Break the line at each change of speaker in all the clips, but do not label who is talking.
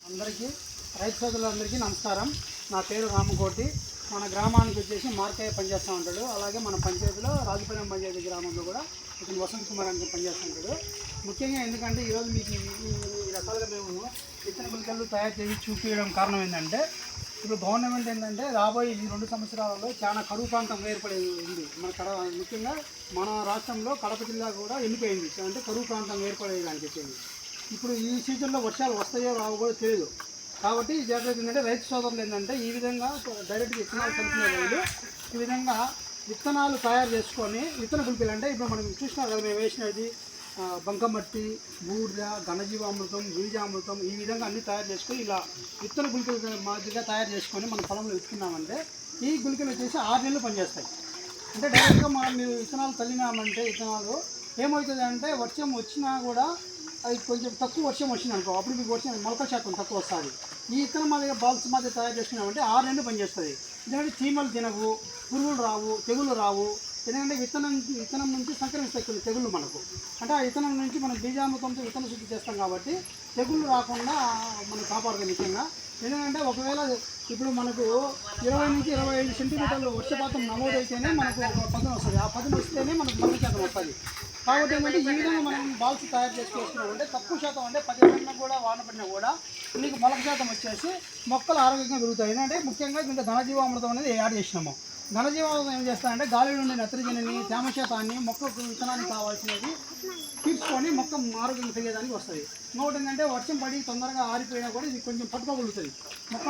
అందరికీ రైతు సోదరులందరికీ నమస్కారం. నా పేరు రామకోటి. మన గ్రామానికి వచ్చేసి మార్కయ్య పనిచేస్తూ ఉంటాడు. అలాగే మన పంచాయతీలో రాజుపాలెం పంచాయతీ గ్రామంలో కూడా ఇతను వసంత్ కుమార్ అని పనిచేస్తూ ఉంటాడు. ముఖ్యంగా ఎందుకంటే ఈరోజు మీకు ఈ రకాలుగా మేము విత్తన గుళికలు తయారు చేసి చూపించడం కారణం ఏంటంటే, ఇప్పుడు గవర్నమెంట్ ఏంటంటే రాబోయే ఈ 2 సంవత్సరాలలో చాలా కరువు ప్రాంతం ఏర్పడి ఉంది. ముఖ్యంగా మన రాష్ట్రంలో కడప జిల్లా కూడా ఎండిపోయింది. అంటే కరువు ప్రాంతం ఏర్పడేదానికి చెప్పింది. ఇప్పుడు ఈ సీజన్లో వర్షాలు వస్తాయో రావో కూడా తెలియదు. కాబట్టి జాగ్రత్త ఏంటంటే రైతు సోదరులు ఏంటంటే ఈ విధంగా డైరెక్ట్గా విత్తనాలు కలుపుకునే వాళ్ళు ఈ విధంగా విత్తనాలు తయారు చేసుకొని విత్తన గుళికలు అంటే ఇప్పుడు మనం చూసినాం కదా, మేము వేసినది బంకమట్టి, బూడిద, ఘనజీవామృతం, బీజామృతం ఈ విధంగా అన్నీ తయారు చేసుకొని ఇలా విత్తన గుళికలు మాదిరిగా తయారు చేసుకొని మన పొలంలో విత్తుకున్నామంటే ఈ గుళికలు వచ్చేసి 6 నెలలు పనిచేస్తాయి. అంటే డైరెక్ట్గా మనం విత్తనాలు చల్లినామంటే విత్తనాలు ఏమవుతుంది అంటే వర్షం వచ్చినా కూడా అది కొంచెం తక్కువ వర్షం వచ్చింది అనుకో, అప్పుడు మీకు వర్షం మొలక శాతం తక్కువ వస్తుంది. ఈ విత్తనం మాదిరిగా బాల్స్ మాదిరి తయారు చేసుకున్నామంటే 6 నెలలు పనిచేస్తుంది. ఎందుకంటే చీమలు తినవు, పురుగులు రావు, తెగులు రావు. ఎందుకంటే విత్తనం నుంచి సంక్రమిస్తాయి కొన్ని తెగుళ్ళు మనకు. అంటే ఆ విత్తనం నుంచి మనం బీజామృతంతో విత్తన శుద్ధి చేస్తాం కాబట్టి తెగుళ్ళు రాకుండా మనం కాపాడుతాం ముఖ్యంగా. ఎందుకంటే ఒకవేళ ఇప్పుడు మనకు 20 నుంచి 25 సెంటీమీటర్లు వర్షపాతం నమోదైతేనే మనకు ఒక పదును వస్తుంది. ఆ పదును వస్తేనే మనకు మొలక శాతం వస్తుంది. కాబట్టి ఏంటంటే ఈ విధంగా మనం బాల్స్ తయారు చేసుకున్నాం అంటే తక్కువ శాతం అంటే 10 గంటల కూడా వాన పడినా కూడా మీకు మొలక శాతం వచ్చేసి మొక్కలు ఆరోగ్యంగా పెరుగుతాయి. ఏంటంటే ముఖ్యంగా ఇంకా ఘనజీవామృతం అనేది యాడ్ చేసినాము. ఘనజీవామృతం ఏం చేస్తారంటే గాలి నుండి నత్రజనిని, తేమ శాతాన్ని మొక్కకు విత్తనానికి కావాల్సినవి తీసుకొని మొక్క ఆరోగ్యంగా పెరిగేదానికి వస్తుంది. ఇంకొకటి ఏంటంటే వర్షం పడి తొందరగా ఆరిపోయినా కూడా ఇది కొంచెం పట్టుకోగలుగుతుంది మొక్క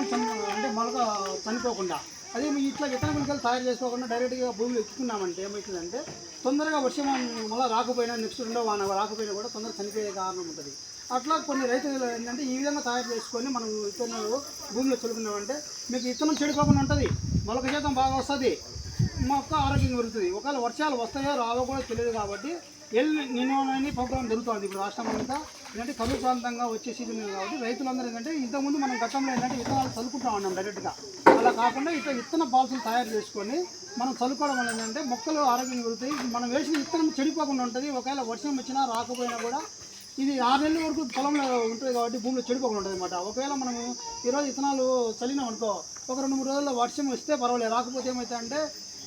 అంటే మొలక చనిపోకుండా. అదే మీ ఇట్లా విత్తన గుళికలు తయారు చేసుకోకుండా డైరెక్ట్గా భూమిలో ఎత్తుకున్నామంటే ఏమవుతుందంటే తొందరగా వర్షం మళ్ళీ రాకపోయినా నెక్స్ట్ 2వ వాన రాకపోయినా కూడా తొందరగా చనిపోయే కారణం ఉంటుంది. అట్లా కొన్ని రైతులు ఏంటంటే ఈ విధంగా తయారు చేసుకొని మనం విత్తనాలు భూమిలో చల్లుకున్నామంటే మీకు విత్తనం చెడిపోకుండా ఉంటుంది, మొలక శాతం బాగా వస్తుంది, మొక్క ఆరోగ్యంగా పెరుగుతుంది. ఒకవేళ వర్షాలు వస్తాయో రావో కూడా తెలియదు. కాబట్టి నిన్నోని ప్రోగ్రాం జరుగుతుంది ఇప్పుడు రాష్ట్రం అంతా. ఏంటంటే కరువు ప్రాంతంగా వచ్చే సీజన్ కాబట్టి రైతులందరూ ఏంటంటే ఇంతకుముందు మనం గతంలో ఏంటంటే విత్తనాలు చల్లుకుంటా ఉన్నాం డైరెక్ట్గా. అలా కాకుండా ఇట్లా విత్తన బాల్సులు తయారు చేసుకొని మనం చల్లుకోవడం వల్ల ఏంటంటే మొక్కలు ఆరోగ్యంగా పెరుగుతాయి. మనం వేసిన విత్తనం చెడిపోకుండా ఉంటుంది. ఒకవేళ వర్షం వచ్చినా రాకపోయినా కూడా ఇది 6 నెలల వరకు పొలంలో ఉంటుంది కాబట్టి భూమిలో చెడిపోకుండా ఉంటుంది అనమాట. ఒకవేళ మనము ఈరోజు విత్తనాలు చల్లినాం అనుకో, ఒక 2-3 రోజుల్లో వర్షం వస్తే పర్వాలేదు, రాకపోతే ఏమవుతాయంటే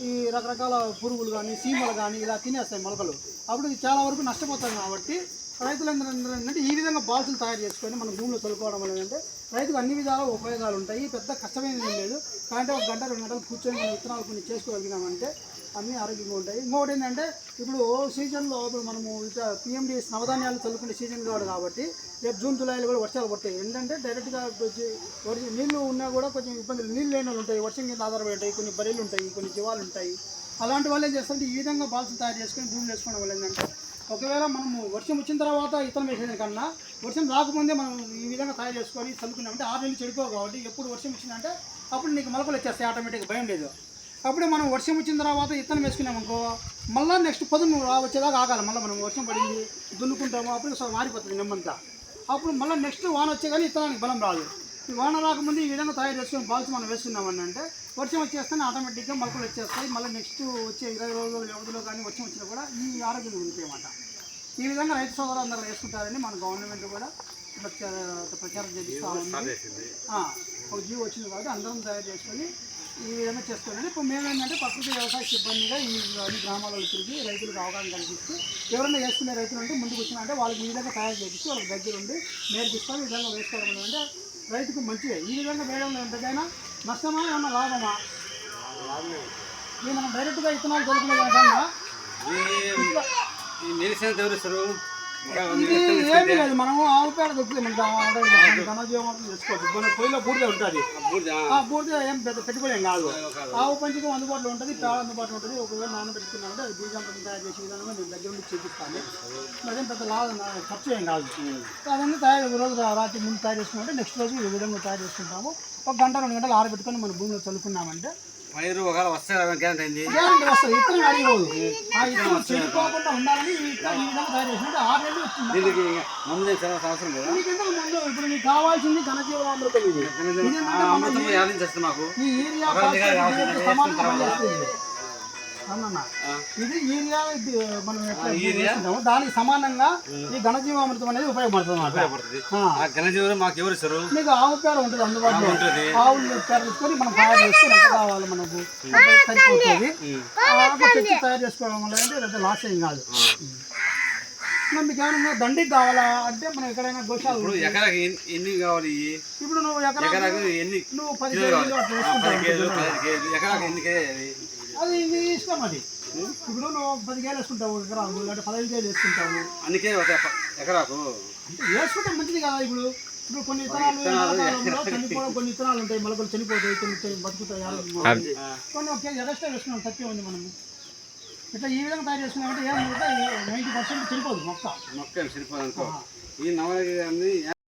ఈ రకరకాల పురుగులు కానీ చీమలు కానీ ఇలా తినేస్తాయి మొలకలు. అప్పుడు ఇది చాలా వరకు నష్టపోతాం. కాబట్టి రైతులందరూ ఏంటంటే ఈ విధంగా బాల్సులు తయారు చేసుకొని మనం భూమిలో చల్లుకోవడం వల్ల ఏంటంటే రైతుకు అన్ని విధాల ఉపయోగాలు ఉంటాయి. పెద్ద కష్టమైనది ఏం లేదు. కాబట్టి 1 గంట 2 గంటలు కూర్చొని మనం విత్తనాలు కొన్ని చేసుకోగలిగినామంటే అన్నీ ఆరోగ్యంగా ఉంటాయి. ఇంకొకటి ఏంటంటే ఇప్పుడు సీజన్లో ఇప్పుడు మనము PMD నవధాన్యాలు చల్లుకునే సీజన్ కాదు కాబట్టి రేపు జూన్ జూలైలో కూడా వర్షాలు పడతాయి. ఏంటంటే డైరెక్ట్గా నీళ్లు ఉన్నా కూడా కొంచెం ఇబ్బందులు, నీళ్ళు లేని వాళ్ళు ఉంటాయి, వర్షం కింద ఆధారపడి ఉంటాయి, కొన్ని బర్రెలు ఉంటాయి, కొన్ని జీవాలు ఉంటాయి. అలాంటి వాళ్ళు ఏం చేస్తారంటే ఈ విధంగా బాల్స్ తయారు చేసుకొని భూమిలో వేసుకోవడం వల్ల ఏంటంటే ఒకవేళ మనము వర్షం వచ్చిన తర్వాత విత్తనం వేసేదానికన్నా వర్షం రాకముందే మనం ఈ విధంగా తయారు చేసుకొని చల్లుకున్నామంటే 6 నెలలు చెడిపోవు. కాబట్టి ఎప్పుడు వర్షం వచ్చిందంటే అప్పుడు నీకు మొలకలు వచ్చేస్తాయి ఆటోమేటిక్గా, భయం లేదు. అప్పుడే మనం వర్షం వచ్చిన తర్వాత విత్తనం వేసుకున్నామనుకో మళ్ళీ నెక్స్ట్ పదును వచ్చేదాకా ఆగాలి. మళ్ళీ మనం వర్షం పడింది దున్నుకుంటాము, అప్పుడు మారిపోతుంది నెమ్మంతా. అప్పుడు మళ్ళీ నెక్స్ట్ వాన వచ్చే కానీ విత్తనానికి బలం రాదు. ఈ వాన రాకముందు ఈ విధంగా తయారు చేసుకొని బాల్స్ మనం వేసుకున్నామని అంటే వర్షం వచ్చేస్తేనే ఆటోమేటిక్గా మొలకలు వచ్చేస్తాయి. మళ్ళీ నెక్స్ట్ వచ్చే 20 రోజుల వ్యవధిలో కానీ వర్షం వచ్చినా కూడా ఈ ఆరోగ్యం ఉంటాయి అన్నమాట. ఈ విధంగా రైతు సోదరులు అందరూ వేసుకుంటారని మన గవర్నమెంట్ కూడా ప్రచారం చేపిస్తూ ఉంది. ఒక జీవో వచ్చింది కాబట్టి అందరం తయారు చేసుకొని ఈ విధంగా చేసుకోవాలని. ఇప్పుడు మేమేంటంటే ప్రకృతి వ్యవసాయ సిబ్బందిగా ఈ గ్రామాలలో తిరిగి రైతులకు అవగాహన కల్పిస్తూ ఎవరైనా వేసుకునే రైతులు ఉంటే ముందుకు వచ్చినారంటే వాళ్ళకి ఈ విధంగా తయారు చేపిస్తూ వాళ్ళకి దగ్గర ఉండి నేర్పిస్తాం. ఈ విధంగా వేసుకోవడం అంటే రైతుకు మంచిదే. ఈ విధంగా వేయడంలో ఎంతకైనా నష్టమా ఏమన్నా లాభమా? ఇది మనం డైరెక్ట్గా విత్తనాలు చదువుకునే దానికన్నా ఏమీ లేదు. మనము ఆవు పేడ దొరుకుతుంది, మనకి ఘనజీవామృతం తెచ్చుకోవచ్చు. మన పొయ్యిలో బూడిద ఉంటుంది. ఆ బూడిద ఏం పెద్ద పెట్టుబడి ఏం కాదు. ఆవు పంచకం అందుబాటులో ఉంటుంది, పేడ అందుబాటులో ఉంటుంది. ఒకవేళ నానబెట్టుకున్నామంటే అది బీజామృతం తయారు చేసే విధానంగా నేను దగ్గర నుండి చూపిస్తాను. అదేం పెద్ద ఖర్చు ఏం కాదు. అదన్నీ తయారు రోజు రాత్రి ముందు తయారు చేసుకున్నామంటే నెక్స్ట్ రోజు ఈ విధంగా తయారు చేసుకుంటాము. 1 గంట 2 గంటలు ఆరబెట్టుకొని మన భూమిలో చల్లుకున్నామంటే
పైరు ఒకవేళ వస్తాయి గ్యారంటీ
వస్తుంది. విత్తనం అడిగిపోదు. ఆ విత్తనం చెడిపోకుండా ఉండాలని ఈ విధంగా తయారు చేసినట్టు 6 నెలలు వచ్చింది.
దీనికి ముందు సంవత్సరం కదా
ముందు ఇప్పుడు మీకు కావాల్సింది ఘనజీవామృతం. ఇది
మాకు
ఈ ఏరియా సమానంగా పనిచేస్తుంది. అవునన్నా ఇది యూరియా ఇది మనం ఎట్లా వేసుకుంటామో దానికి సమానంగా ఈ ఘనజీవామృతం అనేది ఉపయోగపడుతుంది అన్నమాట.
ఘనజీవులు మాకు ఎవరు ఇస్తారు?
మీకు ఆవు పేడ ఉంటుంది అందుబాటులో, ఆవులు పేడ తీసుకొని మనం తయారు చేసుకొని ఎంత కావాలి మనకు సరిపోతుంది. అట్లా తెచ్చి తయారు చేసుకోవడం వల్ల అంటే పెద్ద లాస్ ఏం కాదు. మీకు ఏమైనా దండికి కావాలా అంటే మనం ఎక్కడైనా గోశాల
ఎకరాకి ఎన్ని కావాలి?
ఇప్పుడు నువ్వు
ఎకరాకు ఎన్ని?
నువ్వు 10 కేజీలు అట్లా వేసుకుంటావు,
ఎకరాకు ఎన్ని కేజీ?
అది నీ ఇష్టం. అది ఇప్పుడు నువ్వు 10 కేజీలు వేసుకుంటావు ఎకరాకు, లేదంటే 15 కేజీలు వేసుకుంటావు.
అందుకే ఎకరాకు
అంటే వేసుకుంటే మంచిది కదా. ఇప్పుడు ఇప్పుడు కొన్ని విత్తనాలు చనిపోవడం, కొన్ని విత్తనాలు ఉంటాయి మొలకలు చనిపోతాయి, కొన్ని బతుకుతాయి, కొన్ని ఒక కేజీ ఎక్స్ట్రా వేసుకున్నాం తక్కువ ఉంది. మనం ఇట్లా ఈ విధంగా తయారు చేసుకున్నామంటే ఏమంటే 90% చనిపోదు మొక్క
చనిపోదు అనుకో. ఈ నవలకి